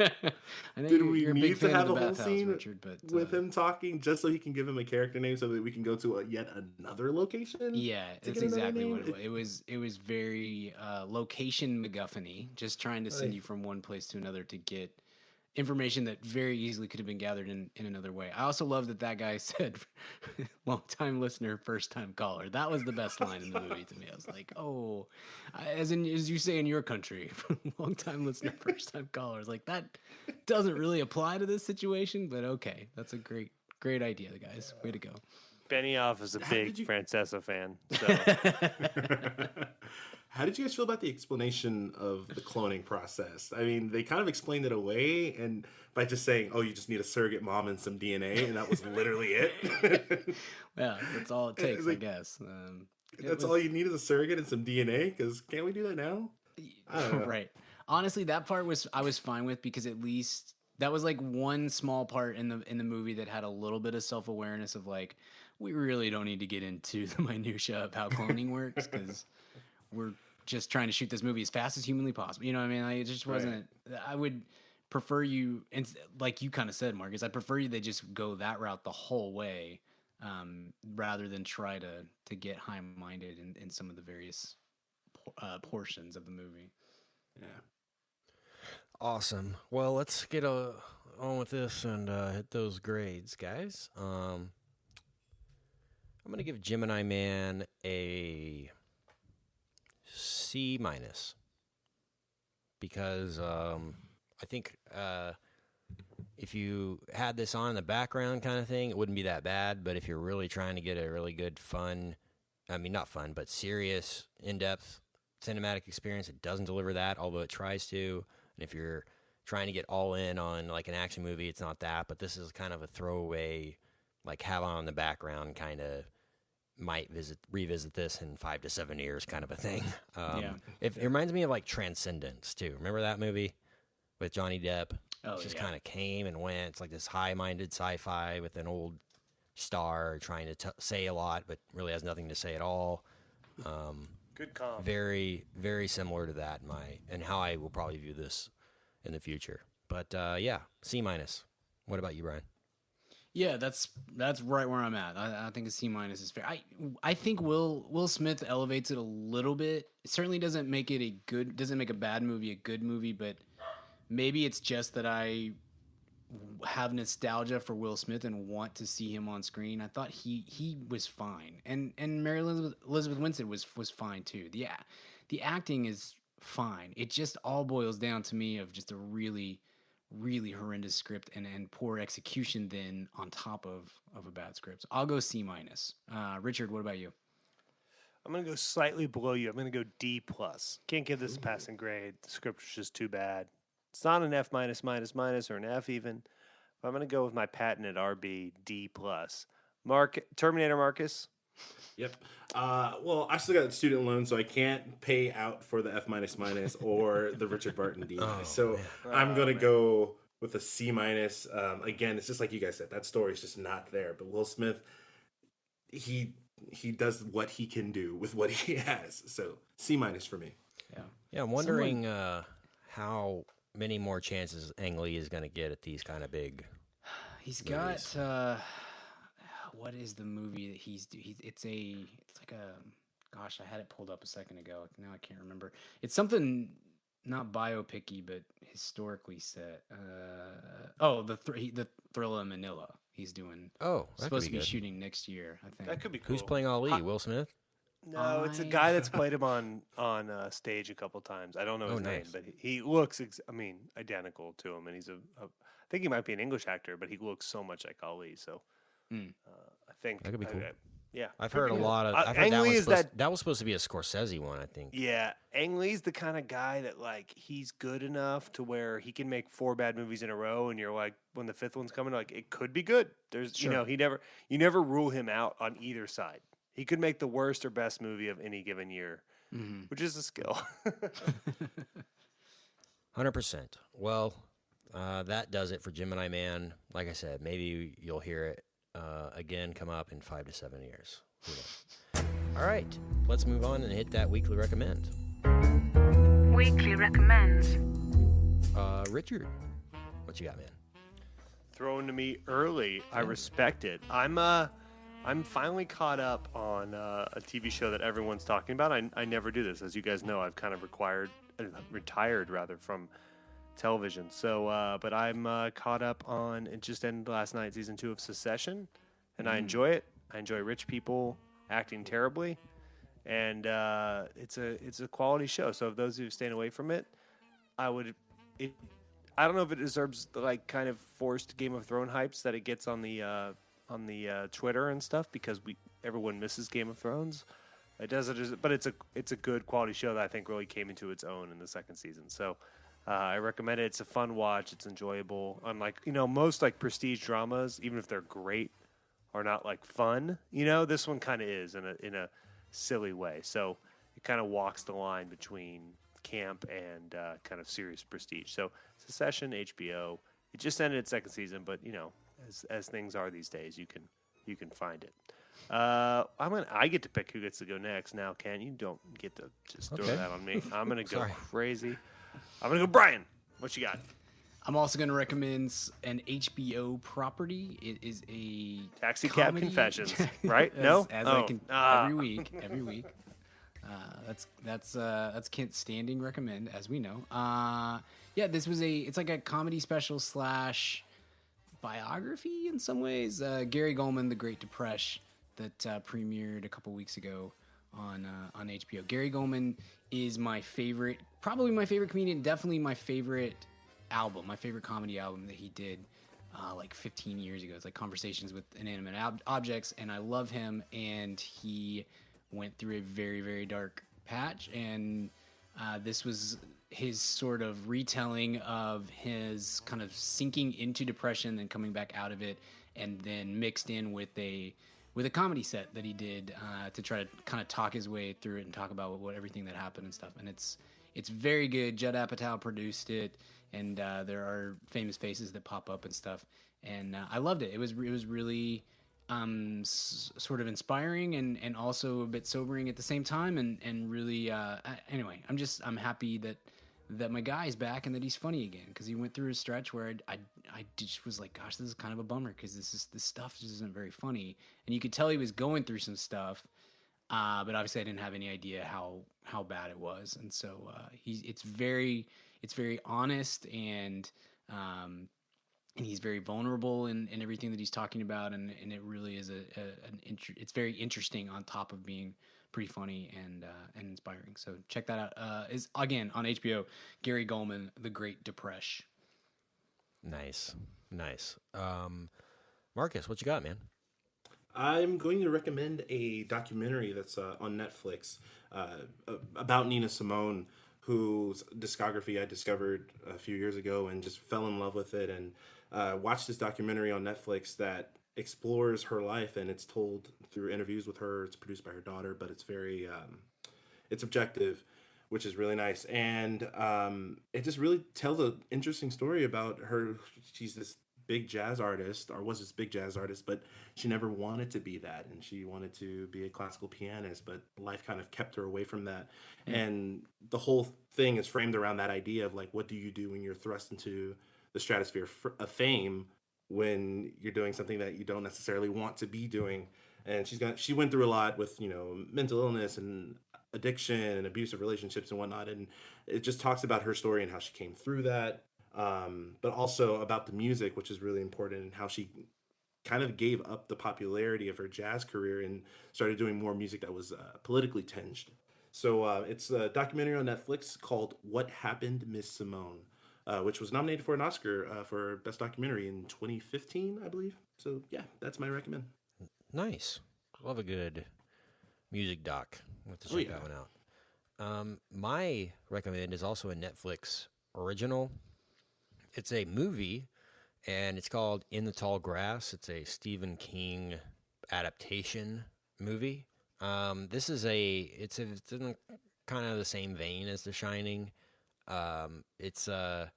I know Did we you're a big need to fan of have the a whole bathhouse, scene Richard, but with him talking just so he can give him a character name so that we can go to yet another location? yeah, to that's get another exactly name? what it was. It was very location MacGuffin-y, just trying to send you from one place to another to get information that very easily could have been gathered in another way. I also love that guy said, long time listener, first time caller. That was the best line in the movie to me. I was like, oh, as you say in your country, long time listener, first time caller. I was like, that doesn't really apply to this situation, but okay. That's a great idea, guys. Way to go. Benioff is a big Francesa fan. So. How did you guys feel about the explanation of the cloning process? I mean, they kind of explained it away, and by just saying, "Oh, you just need a surrogate mom and some DNA," and that was literally it. Yeah, that's all it takes, I guess. All you need is a surrogate and some DNA. Because can't we do that now? I don't know. Right. Honestly, that part I was fine with because at least that was like one small part in the movie that had a little bit of self-awareness of like, we really don't need to get into the minutia of how cloning works because we're just trying to shoot this movie as fast as humanly possible. You know what I mean? Like, it just wasn't. Right. I would prefer you, and like you kind of said, Marcus, I prefer you they just go that route the whole way, rather than try to get high-minded in some of the various portions of the movie. Yeah. Awesome. Well, let's get on with this and hit those grades, guys. I'm going to give Gemini Man a C- because I think if you had this on in the background kind of thing, it wouldn't be that bad. But if you're really trying to get a really good not fun, but serious, in-depth cinematic experience, it doesn't deliver that, although it tries to. And if you're trying to get all in on like an action movie, it's not that. But this is kind of a throwaway, like have on in the background kind of. Might revisit this in 5 to 7 years kind of a thing. It reminds me of like Transcendence too. Remember that movie with Johnny Depp? Oh, it just kind of came and went. It's like this high-minded sci-fi with an old star trying to say a lot, but really has nothing to say at all. Good comp. Very, very similar to that and how I will probably view this in the future. But yeah, C-. What about you, Brian? Yeah, that's right where I'm at. I think a C- is fair. I think Will Smith elevates it a little bit. It certainly doesn't make it doesn't make a bad movie a good movie, but maybe it's just that I have nostalgia for Will Smith and want to see him on screen. I thought he was fine, and Mary Elizabeth Winstead was fine too. The acting is fine. It just all boils down to me of just a really horrendous script and poor execution then on top of a bad script. I'll go C-. Richard, what about you? I'm going to go slightly below you. I'm going to go D+. Can't give this a passing grade. The script was just too bad. It's not an F-, or an F even. But I'm going to go with my patented RB, D+. Terminator Marcus? Yep. Well, I still got student loan, so I can't pay out for the F-, or the Richard Barton D-. I'm going to go with a C-. Again, it's just like you guys said. That story's just not there. But Will Smith, he does what he can do with what he has. So C- for me. Yeah, I'm wondering how many more chances Ang Lee is going to get at these kind of big He's movies. got... what is the movie that it's like a, gosh, I had it pulled up a second ago. Now I can't remember. It's something not biopic-y, but historically set. The Thriller in Manila. He's doing. Oh, that supposed to be good. shooting next year, I think. That could be cool. Who's playing Ali? Will Smith? No, it's a guy that's played him on stage a couple times. I don't know his name, but he looks, identical to him. And he's I think he might be an English actor, but he looks so much like Ali. So I think that could be cool. Yeah, I've heard a lot of. I've heard that was supposed to be a Scorsese one, I think. Yeah, Ang Lee's the kind of guy that like he's good enough to where he can make 4 bad movies in a row, and you're like, when the 5th one's coming, like it could be good. There's you never rule him out on either side. He could make the worst or best movie of any given year, which is a skill. 100%. Well, that does it for Gemini Man. Like I said, maybe you'll hear it again come up in 5 to 7 years. All right, let's move on and hit that weekly recommend. Weekly recommends. Richard. what you got, man? Thrown to me early. I respect it. I'm finally caught up on a TV show that everyone's talking about. I never do this, as you guys know. I've kind of retired rather from television. So, but I'm caught up on. It just ended last night, season 2 of Succession, and I enjoy it. I enjoy rich people acting terribly, and it's a quality show. So, if those of you staying away from it, I don't know if it deserves the like kind of forced Game of Thrones hypes that it gets on the Twitter and stuff, because everyone misses Game of Thrones. It doesn't, but it's a good quality show that I think really came into its own in the second season. So I recommend it. It's a fun watch. It's enjoyable. Unlike most like prestige dramas, even if they're great, are not like fun. This one kind of is in a silly way. So it kind of walks the line between camp and kind of serious prestige. So Succession, HBO. It just ended its second season, but as things are these days, you can find it. I get to pick who gets to go next now, Ken. You don't get to just throw that on me. I'm gonna go crazy. I'm gonna go Brian. What you got? I'm also going to recommend an HBO property. It is a Taxi comedy. Cab Confessions, right? Every week. That's Kent's standing recommend, as we know. This was it's like a comedy special / biography in some ways. Gary Goldman, The Great Depression, that premiered a couple weeks ago on HBO. Gary Goldman is probably my favorite comedian, definitely my favorite comedy album that he did like 15 years ago. It's like Conversations with Inanimate Objects, and I love him, and he went through a very, very dark patch, and this was his sort of retelling of his kind of sinking into depression, then coming back out of it, and then mixed in with a comedy set that he did to try to kind of talk his way through it and talk about everything that happened and stuff. And it's very good. Judd Apatow produced it, and there are famous faces that pop up and stuff. And I loved it. It was really sort of inspiring and also a bit sobering at the same time. And really, anyway, I'm happy that my guy is back and that he's funny again, because he went through a stretch where I just was like, gosh, this is kind of a bummer, because this stuff just isn't very funny, and you could tell he was going through some stuff, but obviously I didn't have any idea how bad it was, and so it's very honest, and he's very vulnerable in everything that he's talking about, and it really is it's very interesting on top of being pretty funny and inspiring. So check that out. Is again on HBO. Gary Goldman, The Great Depression. Nice. Marcus, what you got, man? I'm going to recommend a documentary that's on Netflix about Nina Simone, whose discography I discovered a few years ago and just fell in love with it, and watched this documentary on Netflix that explores her life, and it's told through interviews with her. It's produced by her daughter, but it's very it's objective, which is really nice, and it just really tells an interesting story about her. She's this big jazz artist, or was this big jazz artist, but she never wanted to be that, and she wanted to be a classical pianist, but life kind of kept her away from that. And the whole thing is framed around that idea of like, what do you do when you're thrust into the stratosphere of fame, when you're doing something that you don't necessarily want to be doing. And she went through a lot with, mental illness and addiction and abusive relationships and whatnot. And it just talks about her story and how she came through that. But also about the music, which is really important, and how she kind of gave up the popularity of her jazz career and started doing more music that was politically tinged. So it's a documentary on Netflix called What Happened, Miss Simone, which was nominated for an Oscar for Best Documentary in 2015, I believe. So, yeah, that's my recommend. Nice. Love a good music doc. I'll have to check that one out. My recommend is also a Netflix original. It's a movie, and it's called In the Tall Grass. It's a Stephen King adaptation movie. It's in kind of the same vein as The Shining. It's a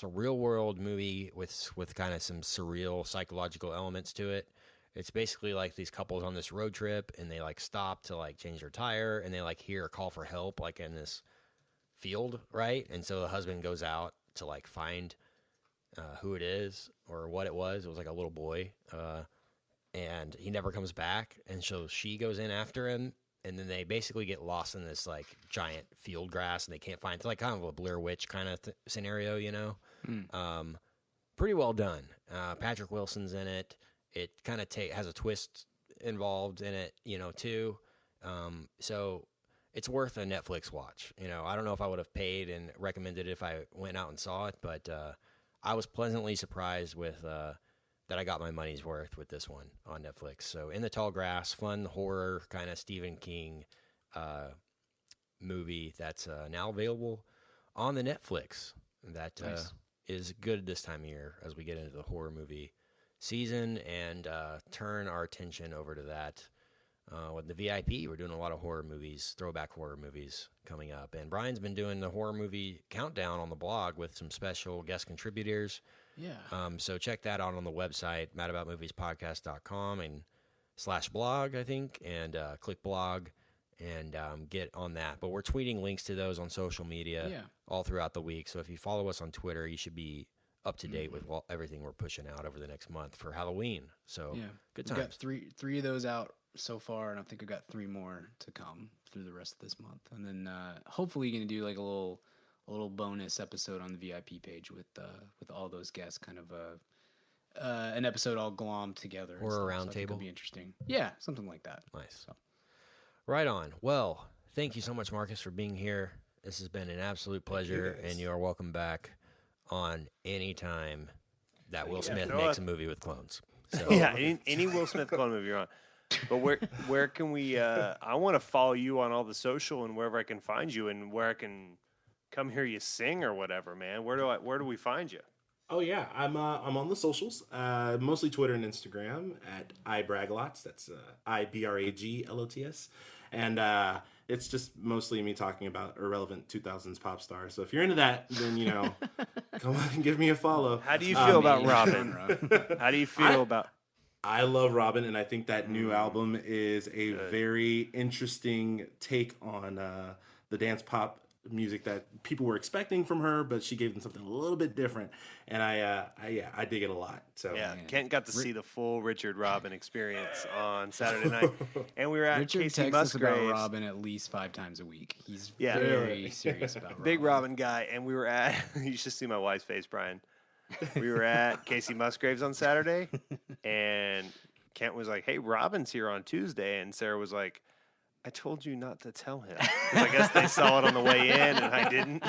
real world movie with kind of some surreal psychological elements to it. It's basically like these couples on this road trip, and they like stop to like change their tire, and they like hear a call for help like in this field, right? And so the husband goes out to like find who it is or what it was. It was like a little boy, and he never comes back. And so she goes in after him, and then they basically get lost in this like giant field grass, and they can't find. It's like kind of a Blair Witch kind of scenario, you know. Pretty well done. Patrick Wilson's in it. It kind of has a twist involved in it, you know, too. So it's worth a Netflix watch. You know, I don't know if I would have paid and recommended it if I went out and saw it, but I was pleasantly surprised with that I got my money's worth with this one on Netflix. So In the Tall Grass, fun horror kind of Stephen King movie that's now available on the Netflix. That Nice. Is good this time of year as we get into the horror movie season and turn our attention over to that. With the VIP, we're doing a lot of horror movies, throwback horror movies coming up. And Brian's been doing the horror movie countdown on the blog with some special guest contributors. Yeah. So check that out on the website, madaboutmoviespodcast.com and /blog, I think, and click blog and get on that. But we're tweeting links to those on social media all throughout the week. So if you follow us on Twitter, you should be up to date with everything we're pushing out over the next month for Halloween. So good We've times. got three of those out so far, and I think we've got 3 more to come through the rest of this month. And then hopefully you're going to do like a little bonus episode on the VIP page with all those guests, kind of an episode all glommed together. Or a so round I think it'll table. be interesting. Yeah, something like that. Nice. So. Right on. Well, thank you so much, Marcus, for being here. This has been an absolute pleasure, and you are welcome back on any time that Will Smith makes a movie with clones. So, Yeah, any Will Smith clone movie you're on. But where can we? I want to follow you on all the social and wherever I can find you, and where I can come hear you sing or whatever, man. Where do we find you? Oh yeah, I'm on the socials, mostly Twitter and Instagram at ibraglots. That's IBRAGLOTS, and it's just mostly me talking about irrelevant 2000s pop stars. So if you're into that, then come on and give me a follow. How do you feel about Robin? How do you feel about? I love Robin, and I think that new album is a very interesting take on the dance pop music that people were expecting from her, but she gave them something a little bit different, and I dig it a lot. So Yeah, Kent got to see the full Richard Robin experience on Saturday night, and we were at Richard Casey texts us about Musgraves. Robin at least 5 times a week. He's Yeah. very serious about Robin. Big Robin guy, and we were at. You should see my wife's face, Brian. We were at Casey Musgraves on Saturday, and Kent was like, "Hey, Robin's here on Tuesday," and Sarah was like, "I told you not to tell him." 'Cause I guess they saw it on the way in, and I didn't.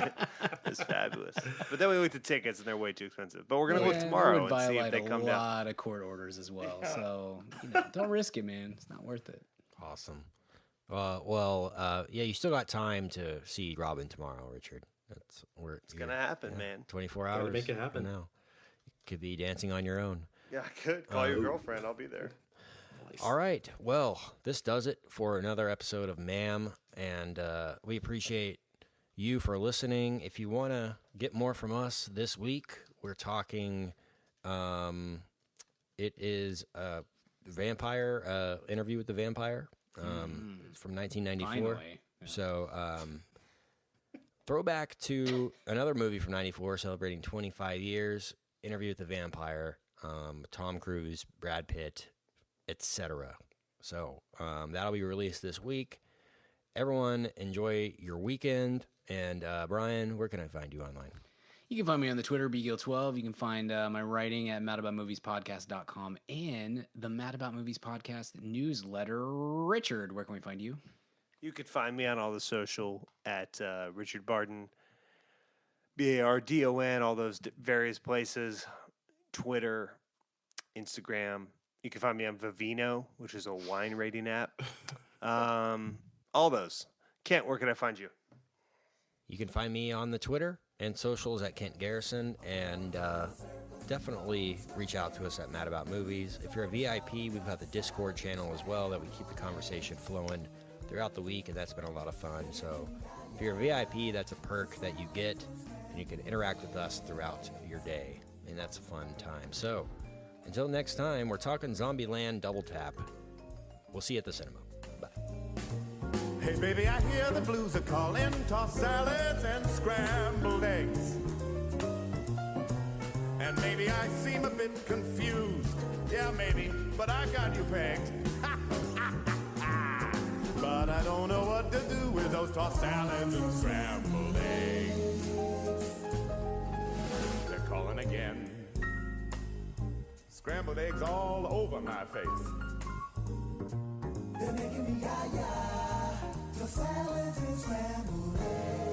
It's fabulous. But then we looked at tickets, and they're way too expensive. But we're gonna look that tomorrow would and see if violate they come a down. lot of court orders as well. So don't risk it, man. It's not worth it. awesome. You still got time to see Robin tomorrow, Richard. It's gonna happen, man. 24 Gotta hours. make it happen. from now. You could be dancing on your own. Yeah, I could call your girlfriend. I'll be there. All right. Well, this does it for another episode of MAM, and we appreciate you for listening. If you want to get more from us this week, we're talking. It is a vampire interview with the vampire from 1994. Finally. So throwback to another movie from 94 celebrating 25 years, Interview with the Vampire, Tom Cruise, Brad Pitt, etc. So that'll be released this week. Everyone enjoy your weekend. And Brian, where can I find you online? You can find me on the Twitter, BGill12. You can find my writing at madaboutmoviespodcast.com and the Mad About Movies Podcast newsletter. Richard, where can we find you? You could find me on all the social at Richard Barden, BARDON, all those various places, Twitter, Instagram. You can find me on Vivino, which is a wine rating app. All those. Kent, where can I find you? You can find me on the Twitter and socials at Kent Garrison, and definitely reach out to us at Mad About Movies. If you're a VIP, we've got the Discord channel as well that we keep the conversation flowing throughout the week, and that's been a lot of fun. So if you're a VIP, that's a perk that you get, and you can interact with us throughout your day, and that's a fun time. So until next time, we're talking Zombieland Double Tap. We'll see you at the cinema. Bye. Hey baby, I hear the blues are calling, tossed salads and scrambled eggs. And maybe I seem a bit confused. Yeah, maybe, but I got you pegged. But I don't know what to do with those tossed salads and scrambled eggs. They're calling again. Scrambled eggs all over my face. They're making me yah-yah. The salads and scrambled eggs.